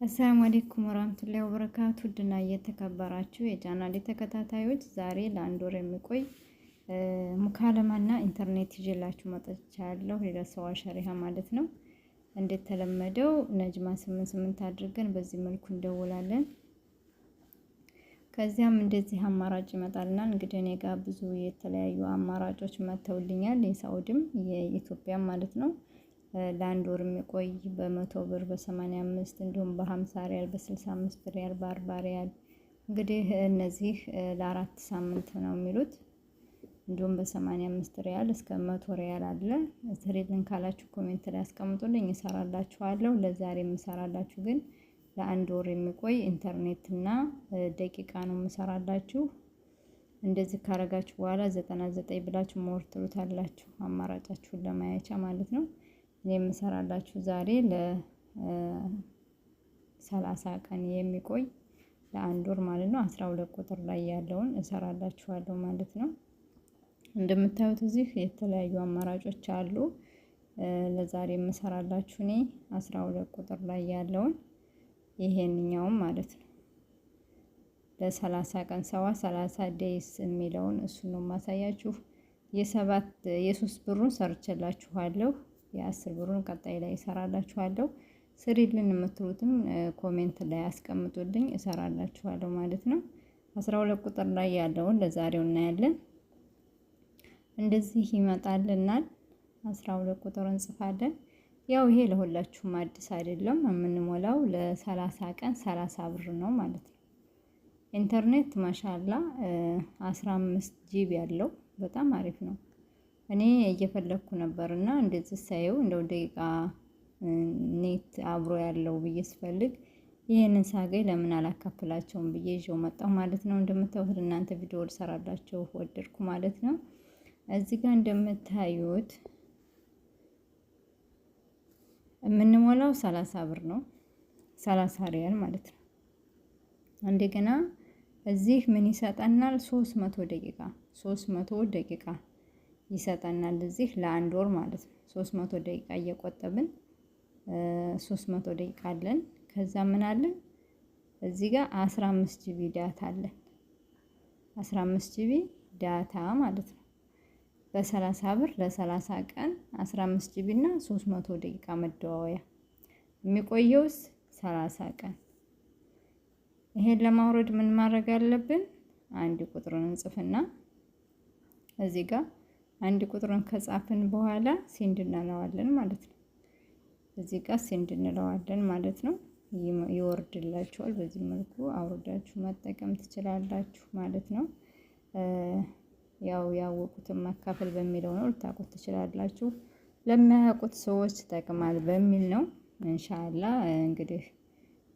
አሰላሙ አለይኩም ወራህመቱላሂ ወበረካቱ ድና እየተከበራችሁ የቻናሌ ተከታታዮች ዛሬ ለአንድ ወር የሚቆይ ሙካለማና ኢንተርኔት ይዤላችሁ መጥቻለሁ። ለሰዋ ሸሪሃ ማለት ነው። እንደተለመደው ነጅማ 88 አድርገን በዚህ መልኩ እንደውላለን። ከዚያም እንደዚህ አማራጭ ይመጣልና እንግዲህ እኔ ጋር ብዙ የተለያዩ አማራጮች መተውልኛል። የሳውዲም የኢትዮጵያም ማለት ነው። ለአንድ ወር የሚቆይ በ100 ብር በ85 እንዲሁም በ50 ሪያል በ65 ሪያል በ40 ሪያል እንግዲህ እነዚህ ለአራት ሳምንት ነው የሚሉት። እንዲሁም በ85 ሪያል እስከ 100 ሪያል አለ። ስሪልን ካላችሁ ኮሜንት ላይ አስቀምጡልኝ እሰራላችኋለሁ። ለዛሬ የምሰራላችሁ ግን ለአንድ ወር የሚቆይ ኢንተርኔት እና ደቂቃ ነው የምሰራላችሁ። እንደዚህ ካረጋችሁ በኋላ 99 ብላችሁ ሞር ትሉታላችሁ አማራጫችሁን ለማያቻ ማለት ነው። እኔ የምሰራላችሁ ዛሬ ለ30 ቀን የሚቆይ ለአንድ ወር ማለት ነው 12 ቁጥር ላይ ያለውን እሰራላችኋለሁ ማለት ነው። እንደምታዩት እዚህ የተለያዩ አማራጮች አሉ። ለዛሬ የምሰራላችሁ እኔ 12 ቁጥር ላይ ያለውን ይሄንኛውም ማለት ነው። ለ30 ቀን 30 ዴይስ የሚለውን እሱን ነው ማሳያችሁ። የ3 ብሩን ሰርቼላችኋለሁ። የ10 ብሩን ቀጣይ ላይ እሰራላችኋለሁ። ስሪልን የምትሉትም ኮሜንት ላይ አስቀምጡልኝ እሰራላችኋለሁ ማለት ነው። 12 ቁጥር ላይ ያለውን ለዛሬው እናያለን። እንደዚህ ይመጣልናል። 12 ቁጥር እንጽፋለን። ያው ይሄ ለሁላችሁም አዲስ አይደለም። የምንሞላው ለ30 ቀን 30 ብር ነው ማለት ነው። ኢንተርኔት ማሻላ 15 ጂቢ ያለው በጣም አሪፍ ነው። እኔ እየፈለኩ ነበርና እንደዚህ ሳየው እንደው ደቂቃ ኔት አብሮ ያለው ብዬ ስፈልግ ይሄንን ሳገኝ ለምን አላካፍላቸውም ብዬ ይዤው መጣሁ ማለት ነው። እንደምታዩት እናንተ ቪዲዮ ልሰራላችሁ ወደድኩ ማለት ነው። እዚህ ጋር እንደምታዩት የምንሞላው 30 ብር ነው። 30 ሪያል ማለት ነው። እንደገና እዚህ ምን ይሰጠናል? 300 ደቂቃ ይሰጠናል። እዚህ ለአንድ ወር ማለት ነው። 300 ደቂቃ እየቆጠብን 300 ደቂቃ አለን። ከዛ ምን አለን? እዚህ ጋር 15 ጂቢ ዳታ አለን። 15 ጂቢ ዳታ ማለት ነው። በ30 ብር ለ30 ቀን 15 ጂቢ እና 300 ደቂቃ መደዋወያ የሚቆየውስ 30 ቀን። ይሄን ለማውረድ ምን ማድረግ አለብን? አንድ ቁጥሩን እንጽፍና እዚህ ጋር አንድ ቁጥሩን ከጻፍን በኋላ ሴንድ እንለዋለን ማለት ነው። እዚህ ጋር ሴንድ እንለዋለን ማለት ነው። ይወርድላችኋል። በዚህ መልኩ አውርዳችሁ መጠቀም ትችላላችሁ ማለት ነው። ያው ያወቁትን መካፈል በሚለው ነው። ልታውቁት ትችላላችሁ። ለማያውቁት ሰዎች ይጠቅማል በሚል ነው። ኢንሻአላህ እንግዲህ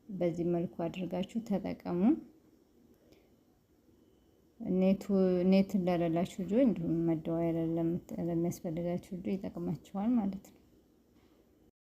በዚህ መልኩ አድርጋችሁ ተጠቀሙ። ኔት ለሌላችሁ ልጆች እንዲሁም መደዋወያ ለሚያስፈልጋችሁ ልጆች ይጠቅማችኋል ማለት ነው።